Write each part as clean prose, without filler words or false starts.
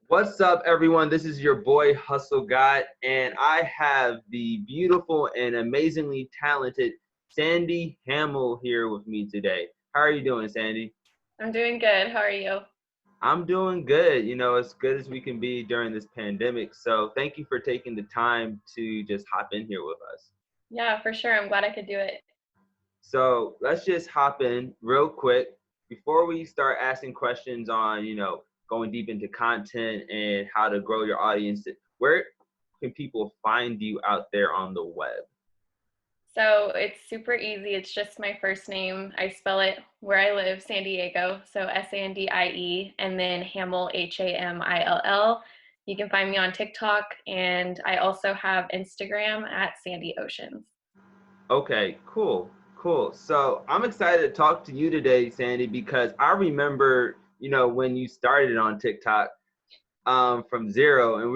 What's up, everyone? This is your boy Hstlgod, and I have the beautiful and amazingly talented Sandi Hamill here with me today. How are you doing, Sandi? I'm doing good. How are you? I'm doing good. As good as we can be during this pandemic. So thank you for taking the time to just hop in here with us. Yeah, for sure. I'm glad I could do it. So let's just hop in real quick before we start asking questions on, going deep into content and how to grow your audience. Where can people find you out there on the web? So it's super easy. It's just my first name. I spell it where I live, San Diego. So Sandie, and then Hamill, Hamill. You can find me on TikTok, and I also have Instagram at Sandi Oceans. Okay, cool, cool. So I'm excited to talk to you today, Sandi, because I remember, when you started on TikTok from zero, and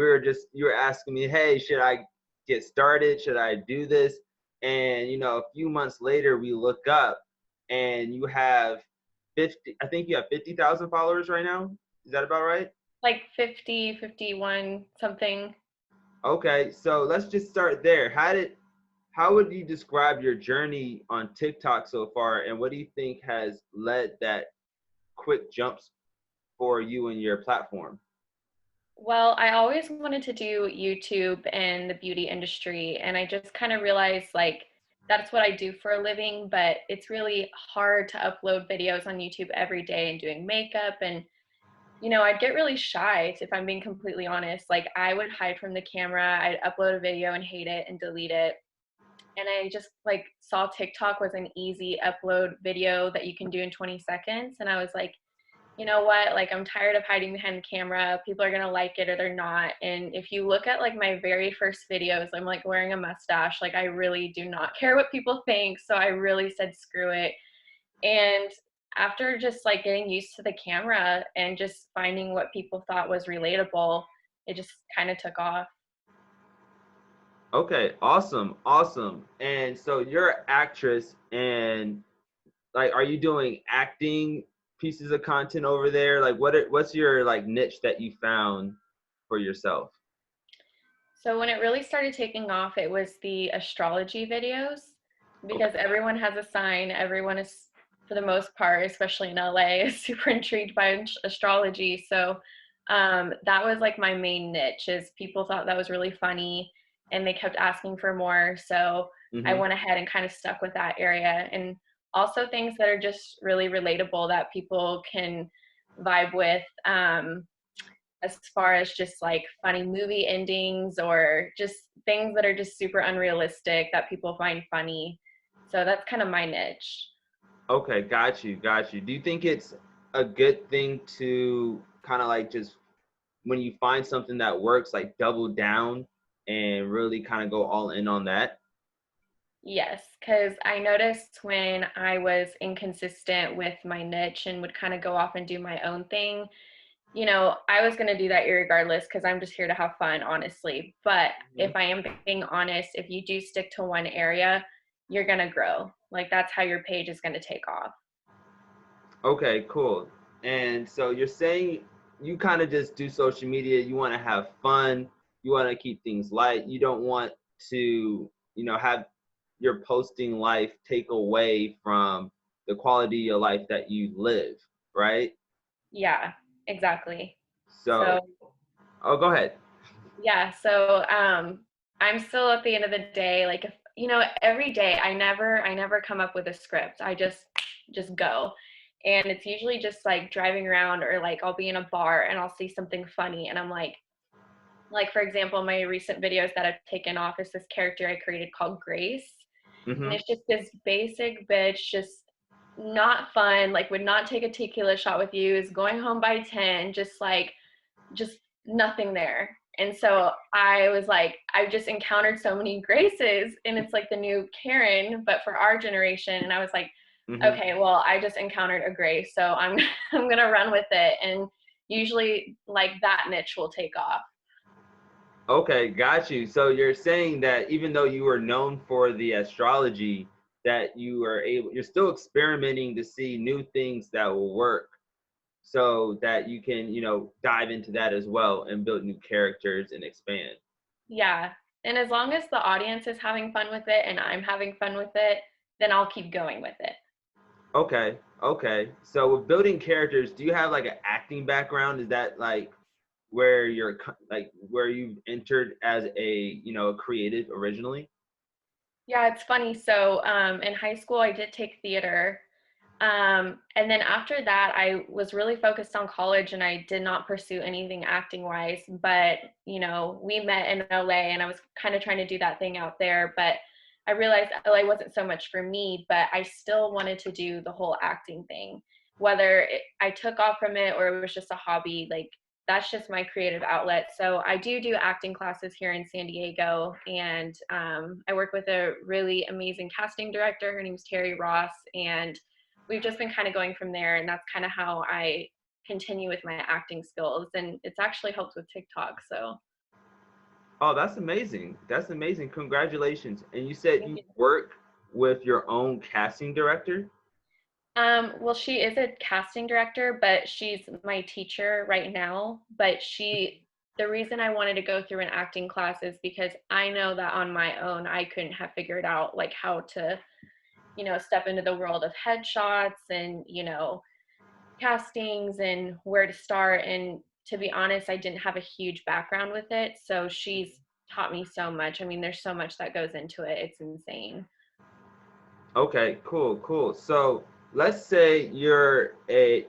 you were asking me, hey, should I get started? Should I do this? And, a few months later, we look up and you have 50, I think you have 50,000 followers right now. Is that about right? Like 50, 51, something. Okay, so let's just start there. How would you describe your journey on TikTok so far, and what do you think has led that quick jumps for you and your platform? Well, I always wanted to do YouTube and the beauty industry, and I just kind of realized like that's what I do for a living, but it's really hard to upload videos on YouTube every day and doing makeup and I'd get really shy if I'm being completely honest. Like I would hide from the camera, I'd upload a video and hate it and delete it. And I just like saw TikTok was an easy upload video that you can do in 20 seconds and I was like, you know what, like I'm tired of hiding behind the camera. People are gonna like it or they're not. And if you look at like my very first videos, I'm like wearing a mustache. Like I really do not care what people think. So I really said screw it. And after just like getting used to the camera and just finding what people thought was relatable, it just kind of took off. Okay, awesome, awesome. And so you're an actress, and like, are you doing acting pieces of content over there? Like, what's your like niche that you found for yourself? So when it really started taking off, it was the astrology videos because Okay. everyone has a sign. Everyone is, for the most part, especially in LA, is super intrigued by astrology. So that was like my main niche. Is people thought that was really funny, and they kept asking for more. So I Mm-hmm. went ahead and kind of stuck with that area, and also things that are just really relatable that people can vibe with. As far as just like funny movie endings or just things that are just super unrealistic that people find funny. So that's kind of my niche. Okay, got you, got you. Do you think it's a good thing to kind of like just when you find something that works, like double down and really kind of go all in on that? Yes, because I noticed when I was inconsistent with my niche and would kind of go off and do my own thing, I was going to do that irregardless because I'm just here to have fun, honestly. But Mhm. if I am being honest, if you do stick to one area, you're going to grow. Like that's how your page is going to take off. Okay, cool. And so you're saying you kind of just do social media, you want to have fun, you want to keep things light, you don't want to, have your posting life take away from the quality of your life that you live, right? Yeah, exactly. So, So oh, go ahead. yeah, so I'm still at the end of the day, like if every day I never come up with a script. I just go. And it's usually just like driving around or like I'll be in a bar and I'll see something funny and I'm like for example, my recent videos that I've taken off is this character I created called Grace. And Hmm. it's just this basic bitch, just not fun, like would not take a tequila shot with you, is going home by 10, just nothing there. And so I was like, I've just encountered so many Graces, and it's like the new Karen, but for our generation. And I was like, Hmm. okay, well, I just encountered a Grace, so I'm I'm gonna run with it. And usually, like that niche will take off. Okay, got you. So you're saying that even though you were known for the astrology, that you're still experimenting to see new things that will work. so that you can, dive into that as well and build new characters and expand. Yeah. And as long as the audience is having fun with it and I'm having fun with it, then I'll keep going with it. Okay, okay. So with building characters, do you have like an acting background? Is that like where where you've entered as a, a creative originally? Yeah, it's funny. So in high school, I did take theater. And then after that, I was really focused on college and I did not pursue anything acting wise. But, we met in LA and I was kind of trying to do that thing out there. But I realized LA wasn't so much for me, but I still wanted to do the whole acting thing. Whether I took off from it or it was just a hobby, like that's just my creative outlet. So I do acting classes here in San Diego, and I work with a really amazing casting director. Her name's Terry Ross, and we've just been kind of going from there, and that's kind of how I continue with my acting skills, and it's actually helped with TikTok. So Oh, that's amazing. That's amazing. Congratulations. And you said thank you you. work with your own casting director? Well, she is a casting director, but she's my teacher right now. But the reason I wanted to go through an acting class is because I know that on my own I couldn't have figured out like how to, step into the world of headshots and, castings and where to start. And to be honest, I didn't have a huge background with it. So she's taught me so much. I mean, there's so much that goes into it. It's insane. Okay, cool, cool. So let's say you're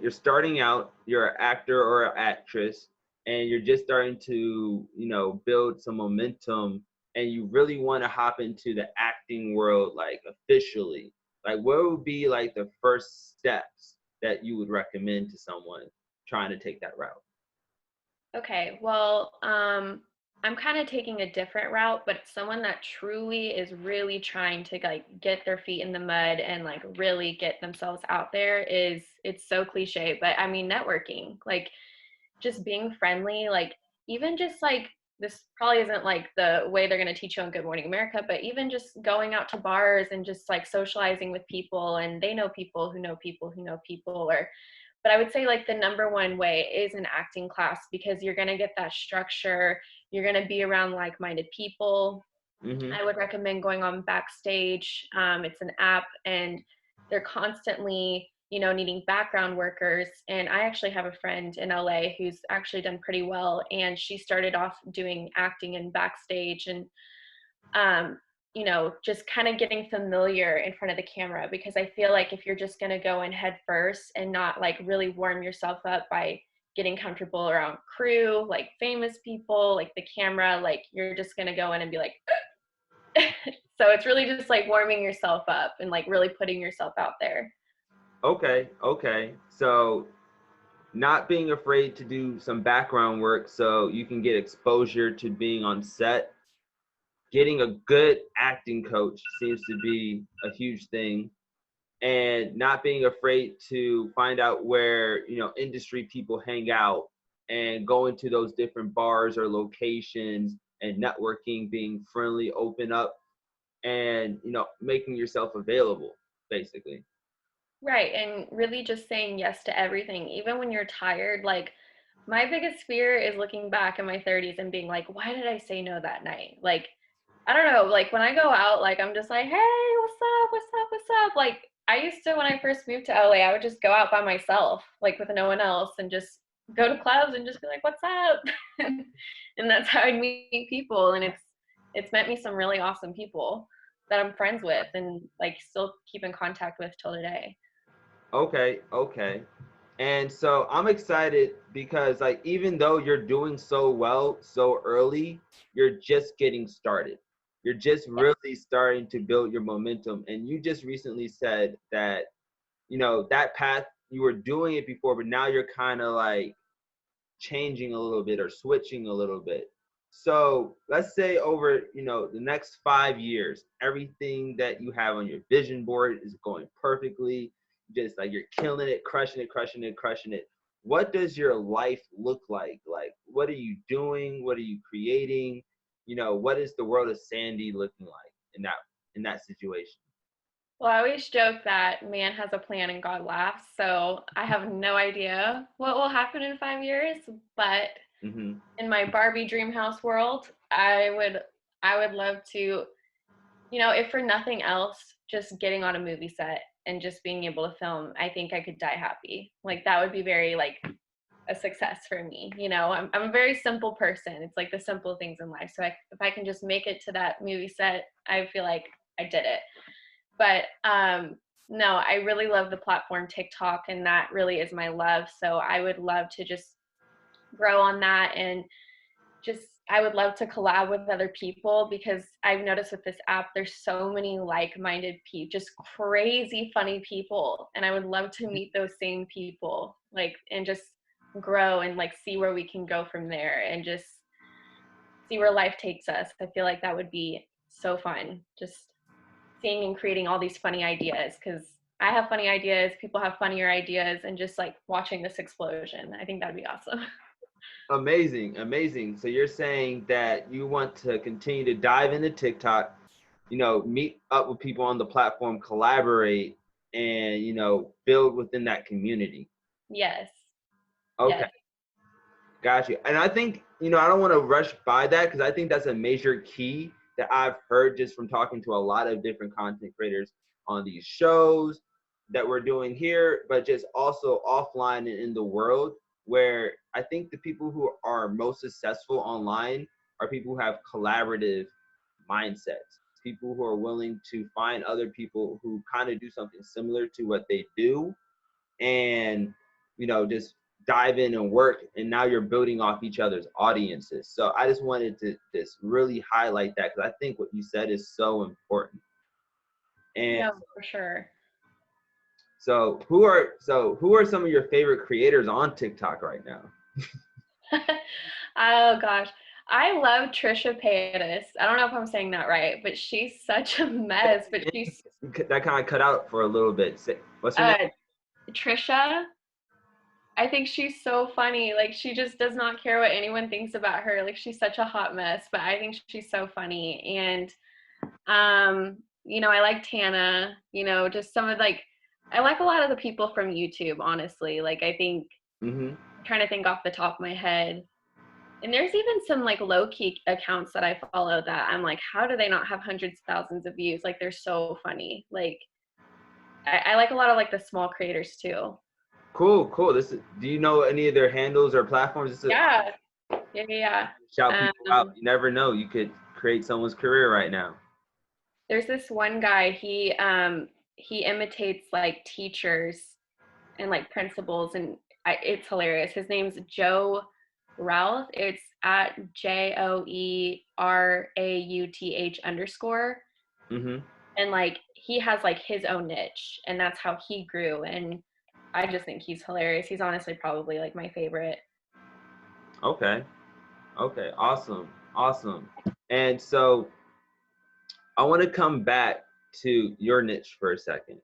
starting out, you're an actor or an actress, and you're just starting to, build some momentum, and you really want to hop into the acting world like officially. Like what would be like the first steps that you would recommend to someone trying to take that route? Okay, well, I'm kind of taking a different route, but someone that truly is really trying to like get their feet in the mud and like really get themselves out there is it's so cliche, but I mean networking, like just being friendly, like even just like this probably isn't like the way they're going to teach you on Good Morning America, but even just going out to bars and just like socializing with people and they know people who know people who know people or but I would say like the number one way is an acting class because you're going to get that structure. You're going to be around like-minded people. Mm-hmm. I would recommend going on Backstage. It's an app and they're constantly, needing background workers. And I actually have a friend in LA who's actually done pretty well. And she started off doing acting in Backstage and um, just kind of getting familiar in front of the camera because I feel like if you're just going to go in head first and not like really warm yourself up by getting comfortable around crew, like famous people, like the camera, like you're just going to go in and be like, so it's really just like warming yourself up and like really putting yourself out there. Okay, okay. So not being afraid to do some background work so you can get exposure to being on set. Getting a good acting coach seems to be a huge thing, and not being afraid to find out where, industry people hang out and go into those different bars or locations and networking, being friendly, open up, and, making yourself available, basically. Right. And really just saying yes to everything, even when you're tired. Like, my biggest fear is looking back in my 30s and being like, why did I say no that night? Like, I don't know. Like, when I go out, like, I'm just like, hey, what's up? What's up? What's up? Like, I used to, when I first moved to LA, I would just go out by myself, like, with no one else and just go to clubs and just be like, what's up? And that's how I meet people. And it's met me some really awesome people that I'm friends with and, like, still keep in contact with till today. Okay, okay. And so I'm excited because like even though you're doing so well so early, you're just getting started. You're just really starting to build your momentum. And you just recently said that, that path you were doing it before, but now you're kind of like changing a little bit or switching a little bit. So let's say over, the next 5 years, everything that you have on your vision board is going perfectly. Just like you're killing it, crushing it, crushing it, crushing it. What does your life look like? Like, what are you doing? What are you creating? What is the world of Sandy looking like in that situation? Well, I always joke that man has a plan and God laughs. So I have no idea what will happen in 5 years, but Mm-hmm. in my Barbie dream house world, I would love to, if for nothing else, just getting on a movie set and just being able to film. I think I could die happy. Like that would be very like a success for me. I'm a very simple person. It's like the simple things in life. So if I can just make it to that movie set, I feel like I did it. But no, I really love the platform TikTok, and that really is my love. So I would love to just grow on that, and just I would love to collab with other people, because I've noticed with this app there's so many like-minded people, just crazy funny people, and I would love to meet those same people, like, and just grow and like see where we can go from there and just see where life takes us. I feel like that would be so fun, just seeing and creating all these funny ideas, because I have funny ideas, people have funnier ideas, and just like watching this explosion. I think that'd be awesome. Amazing, amazing. So you're saying that you want to continue to dive into TikTok, meet up with people on the platform, collaborate, and build within that community. Yes. Okay, Yes. got you. And I think, I don't want to rush by that, because I think that's a major key that I've heard just from talking to a lot of different content creators on these shows that we're doing here, but just also offline and in the world, where I think the people who are most successful online are people who have collaborative mindsets, people who are willing to find other people who kind of do something similar to what they do, and just dive in and work, and now you're building off each other's audiences. So I just wanted to just really highlight that, because I think what you said is so important. And No, for sure. so who are some of your favorite creators on TikTok right now? Oh gosh. I love Trisha Paytas. I don't know if I'm saying that right, but she's such a mess. But she's That kind of cut out for a little bit. What's her name? uh Trisha. I think she's so funny. Like she just does not care what anyone thinks about her. Like she's such a hot mess, but I think she's so funny. And I like Tana, just some of like I like a lot of the people from YouTube, honestly. Like I think Mm-hmm. I'm trying to think off the top of my head. And there's even some like low key accounts that I follow that I'm like, how do they not have hundreds of thousands of views? Like they're so funny. Like I like a lot of like the small creators too. Cool. Do you know any of their handles or platforms? Yeah. Yeah. Shout Um, people out. You never know. You could create someone's career right now. there's this one guy, he imitates like teachers and like principals, and it's hilarious. His name's Joe Routh. It's at JOERAUTH_. Mm-hmm. And like he has like his own niche, and that's how he grew. And I just think he's hilarious. He's honestly probably like my favorite. Okay. Awesome. And so I want to come back to your niche for a second,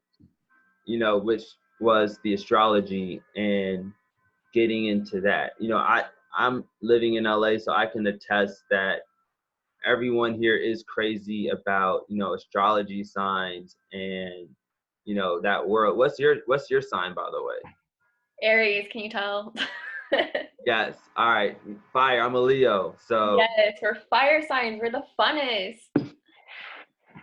which was the astrology and getting into that. I'm living in LA, so I can attest that everyone here is crazy about, astrology signs and, that world. What's your sign, by the way? Aries, can you tell? Yes. All right. Fire. I'm a Leo. So Yes, we're fire signs. We're the funnest.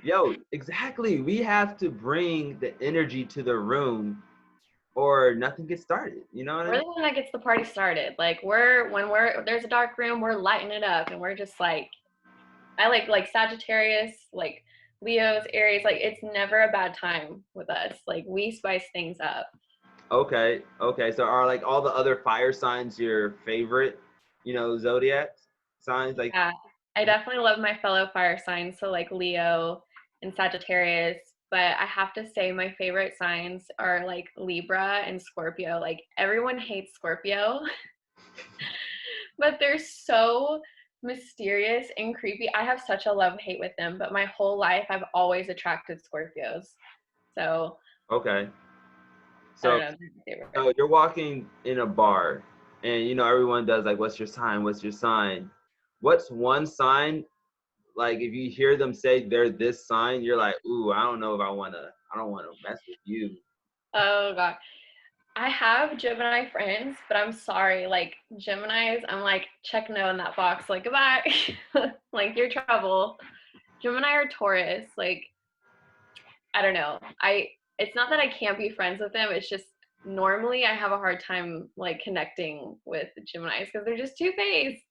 yo, exactly. We have to bring the energy to the room or nothing gets started. You know what I We're mean? the one that gets the party started. Like when there's a dark room, we're lighting it up, and we're just like, I like Sagittarius, like Leos, Aries. Like it's never a bad time with us. Like we spice things up. Okay. So are like all the other fire signs your favorite, zodiac signs? Like, Yeah, I definitely love my fellow fire signs, so like Leo and Sagittarius. But I have to say my favorite signs are like Libra and Scorpio. Like everyone hates Scorpio, but they're so mysterious and creepy. I have such a love-hate with them, but my whole life I've always attracted Scorpios. So okay. I don't So, know, they're my favorite. so you're walking in a bar and, everyone does like, what's your sign? What's your sign? What's one sign? Like if you hear them say they're this sign, you're like, ooh, I don't know if I I don't want to mess with you. Oh god. I have Gemini friends, but I'm sorry, like Geminis, I'm like, check no in that box, like goodbye. Like you're trouble. Gemini or Taurus, like I don't know. It's not that I can't be friends with them, it's just normally I have a hard time like connecting with Geminis because they're just two-faced.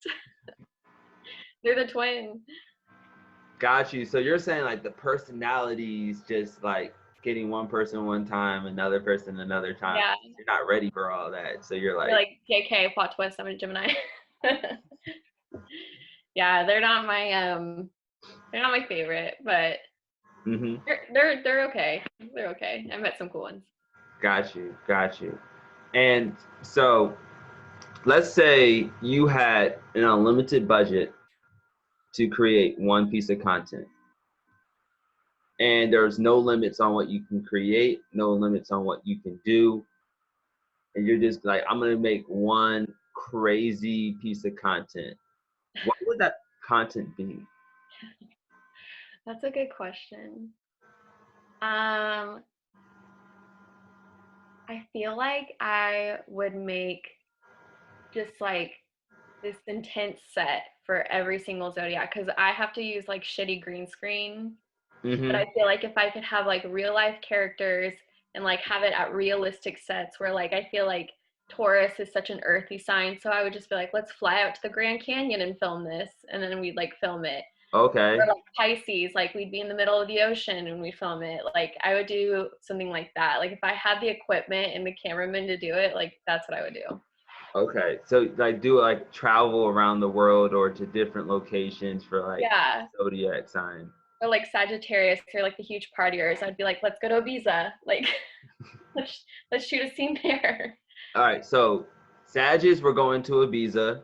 They're the twin. Got you. So you're saying like the personalities just like getting one person one time, another person another time. Yeah. You're not ready for all that. So you're You're like, like, JK, plot twist, I'm a Gemini. Yeah, they're not my favorite, but mm-hmm. they're okay. They're okay. I met some cool ones. Got you. Got you. And so let's say you had an unlimited budget to create one piece of content. And there's no limits on what you can create, no limits on what you can do. And you're just like, I'm gonna make one crazy piece of content. What would that content be? That's a good question. I feel like I would make just like this intense set for every single zodiac because I have to use like shitty green screen. But Mm-hmm. I feel like if I could have like real life characters and like have it at realistic sets where like I feel like Taurus is such an earthy sign, so I would just be like, let's fly out to the Grand Canyon and film this, and then we'd like film it. Or Okay. like Pisces, like we'd be in the middle of the ocean and we film it. Like I would do something like that. Like if I had the equipment and the cameraman to do it, like that's what I would do. Okay. So like do like travel around the world or to different locations for like Yeah. zodiac sign. Or like Sagittarius, or like the huge partiers. I'd be like, let's go to Ibiza. Like let's shoot a scene there. All right. So Sagittarius, we're going to Ibiza.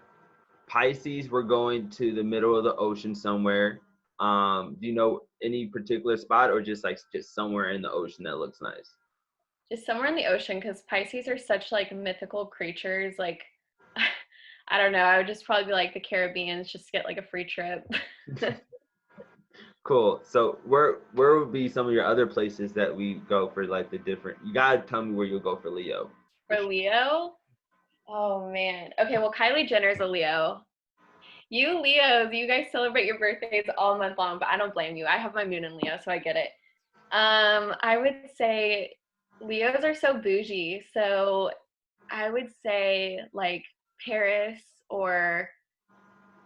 Pisces, we're going to the middle of the ocean somewhere. Do you know any particular spot or just somewhere in the ocean that looks nice? Just somewhere in the ocean, because Pisces are such like mythical creatures. Like I don't know. I would just probably be like the Caribbean, just get like a free trip. Cool. So where would be some of your other places that we go for like the different? You gotta tell me where you'll go for Leo. For Leo, oh man. Okay, well Kylie Jenner's a Leo. You Leos, you guys celebrate your birthdays all month long, but I don't blame you. I have my moon in Leo, so I get it. I would say Leos are so bougie, so I would say like Paris or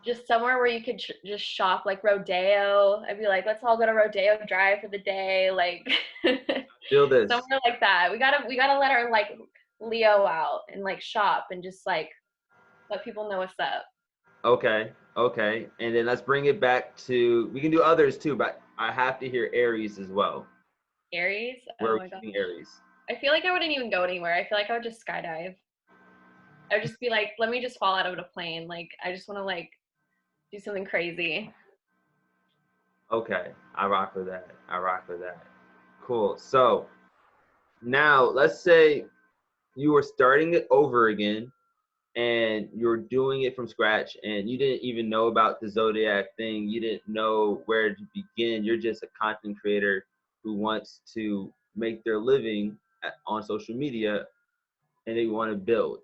just somewhere where you could just shop, like Rodeo. I'd be like, let's all go to Rodeo Drive for the day, like Feel this. somewhere like that. We gotta let our like Leo out and like shop and just like let people know what's up. Okay. Okay. And then let's bring it back to we can do others too, but I have to hear Aries as well. Aries, Where oh are we my god. keeping Aries? I feel like I wouldn't even go anywhere. I feel like I would just skydive. I would just be like, let me just fall out of a plane. Like I just want to like do something crazy. Okay. I rock with that. I rock with that. Cool. So now let's say you were starting it over again and you're doing it from scratch and you didn't even know about the zodiac thing, you didn't know where to begin, you're just a content creator who wants to make their living on social media and they want to build,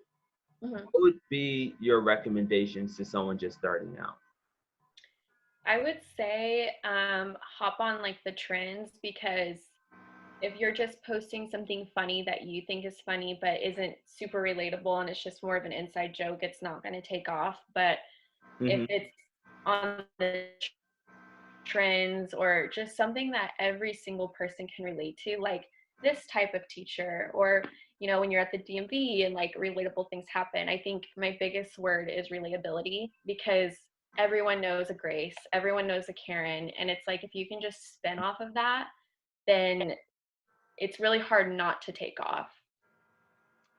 Mm-hmm. what would be your recommendations to someone just starting out? I would say hop on like the trends, because if you're just posting something funny that you think is funny but isn't super relatable and it's just more of an inside joke, it's not going to take off. But if Mm-hmm. it's on the trends or just something that every single person can relate to, like this type of teacher, or when you're at the DMV and like relatable things happen, I think my biggest word is relatability, because everyone knows a Grace, everyone knows a Karen, and it's like if you can just spin off of that, then it's really hard not to take off.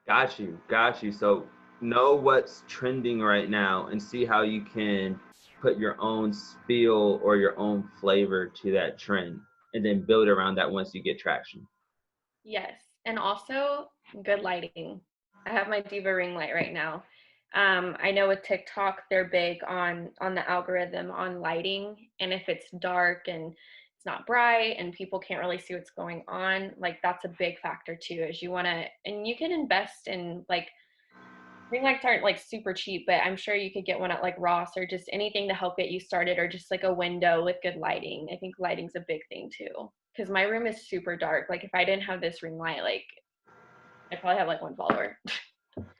Got you. Got you. So know what's trending right now and see how you can put your own spiel or your own flavor to that trend and then build around that once you get traction. Yes, and also good lighting. I have my Diva ring light right now. I know with TikTok they're big on the algorithm on lighting, and if it's dark and it's not bright and people can't really see what's going on. Like that's a big factor too, is you want to, and you can invest in like, ring lights aren't like super cheap, but I'm sure you could get one at like Ross or just anything to help get you started, or just like a window with good lighting. I think lighting's a big thing too, because my room is super dark. Like if I didn't have this ring light, like I'd probably have like one follower.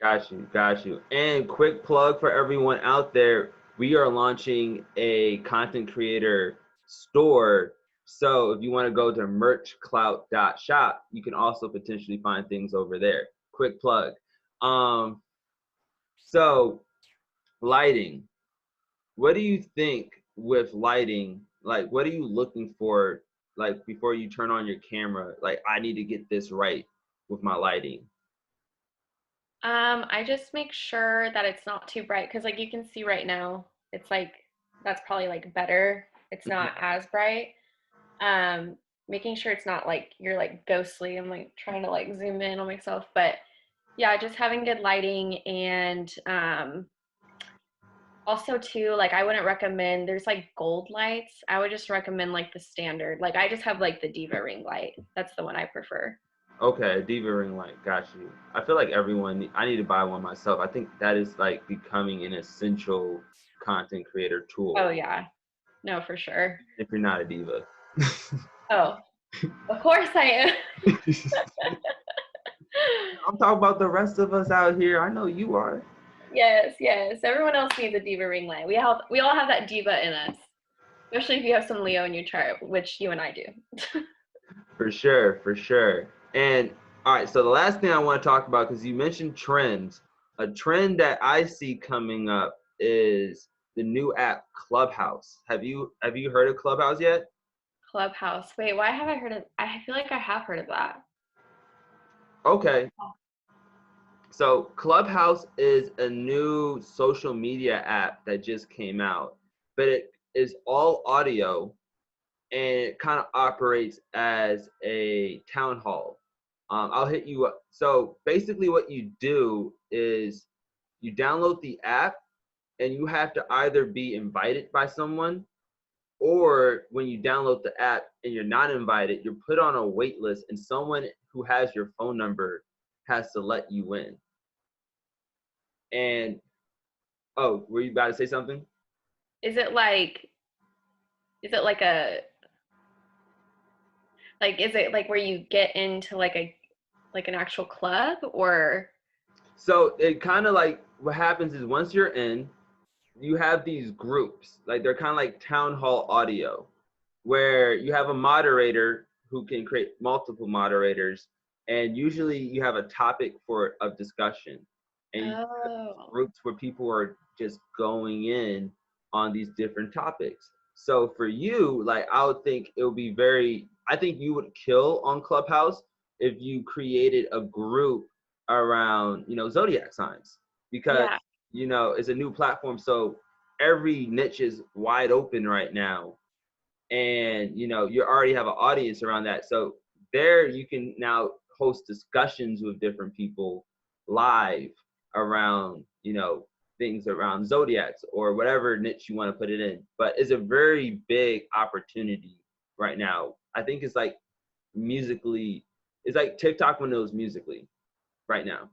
Got you, got you. And quick plug for everyone out there, we are launching a content creator store. So if you want to go to merchclout.shop, you can also potentially find things over there. Quick plug. So lighting. What do you think with lighting? Like, what are you looking for, like, before you turn on your camera? Like, I need to get this right with my lighting. I just make sure that it's not too bright, because like you can see right now, it's like that's probably like better. It's not as bright. Um, Making sure it's not like you're like ghostly. I'm like trying to like zoom in on myself, but yeah, just having good lighting. And also too, like I wouldn't recommend, there's like gold lights. I would just recommend like the standard. Like I just have like the Diva ring light. That's the one I prefer. Okay, Diva ring light, got you. I feel like I need to buy one myself. I think that is like becoming an essential content creator tool Oh yeah, no, for sure. if you're not a diva. Oh, of course I am. I'm talking about the rest of us out here. I know you are. Yes, yes. Everyone else needs a diva ring light. We all have that diva in us, especially if you have some Leo in your chart, which you and I do. For sure, for sure. And all right, so the last thing I want to talk about, because you mentioned trends, a trend that I see coming up is the new app Clubhouse. Have you heard of Clubhouse yet? Clubhouse. Wait, why have I heard of? I feel like I have heard of that. Okay. So Clubhouse is a new social media app that just came out, but it is all audio and it kind of operates as a town hall. I'll hit you up. So basically what you do is you download the app and you have to either be invited by someone, or when you download the app and you're not invited, you're put on a wait list and someone who has your phone number has to let you in. And oh, were you about to say something? Is it like? Is it like a? Like, is it like where you get into like an actual club, or? So it kind of like what happens is once you're in, you have these groups, like they're kind of like town hall audio, where you have a moderator who can create multiple moderators, and usually you have a topic for of discussion, and you have Oh. groups where people are just going in on these different topics. So for you, like I would think it would be very, I think you would kill on Clubhouse if you created a group around, zodiac signs, because Yeah. it's a new platform, so every niche is wide open right now, and you already have an audience around that, so there you can now host discussions with different people live around things around zodiacs or whatever niche you want to put it in. But it's a very big opportunity right now. I think it's like musically, it's like TikTok when it was musically right now.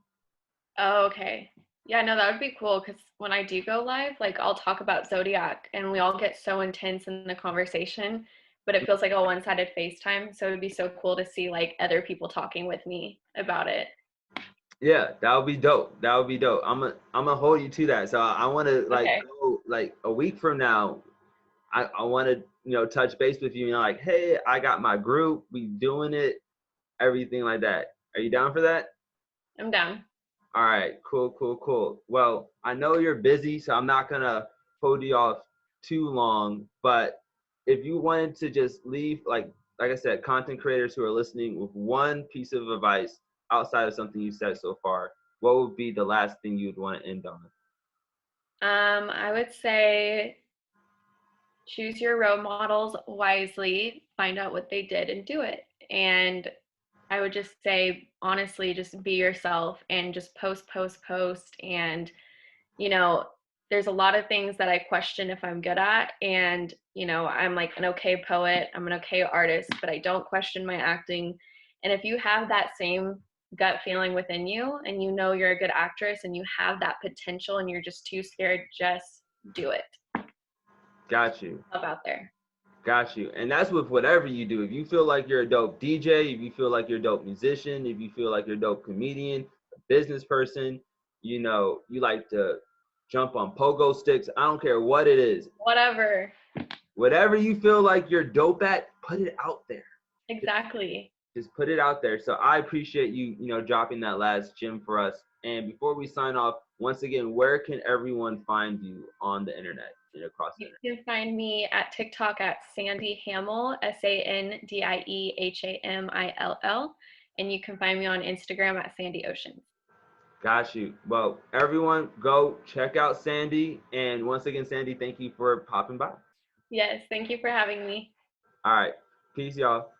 Oh, okay. Yeah, no, that would be cool, because when I do go live, like I'll talk about Zodiac and we all get so intense in the conversation, but it feels like a one-sided FaceTime. So it would be so cool to see like other people talking with me about it. Yeah, that would be dope. That would be dope. I'm gonna hold you to that. So I want to like Okay. go like a week from now. I want to touch base with you. Like, hey, I got my group. We doing it. Everything like that. Are you down for that? I'm down. All right. Cool. Cool. Cool. Well, I know you're busy, so I'm not gonna hold you off too long. But if you wanted to just leave, like I said, content creators who are listening with one piece of advice outside of something you said so far, what would be the last thing you'd want to end on? I would say choose your role models wisely, find out what they did and do it. And I would just say, honestly, just be yourself and just post, post, post. And, you know, there's a lot of things that I question if I'm good at. And, you know, I'm like an okay poet, I'm an okay artist, but I don't question my acting. And if you have that same gut feeling within you and you know you're a good actress and you have that potential and you're just too scared, just do it. Got you. Up out there. Got you. And that's with whatever you do. If you feel like you're a dope DJ, if you feel like you're a dope musician, if you feel like you're a dope comedian, a business person, you know, you like to jump on pogo sticks, I don't care what it is. Whatever. Whatever you feel like you're dope at, put it out there. Exactly. Just put it out there. So I appreciate you, you know, dropping that last gem for us. And before we sign off, once again, where can everyone find you on the internet and across the internet? You can find me at TikTok at Sandi Hamill, SandiHamill. And you can find me on Instagram at Sandi Oceans. Got you. Well, everyone, go check out Sandi. And once again, Sandi, thank you for popping by. Yes, thank you for having me. All right. Peace, y'all.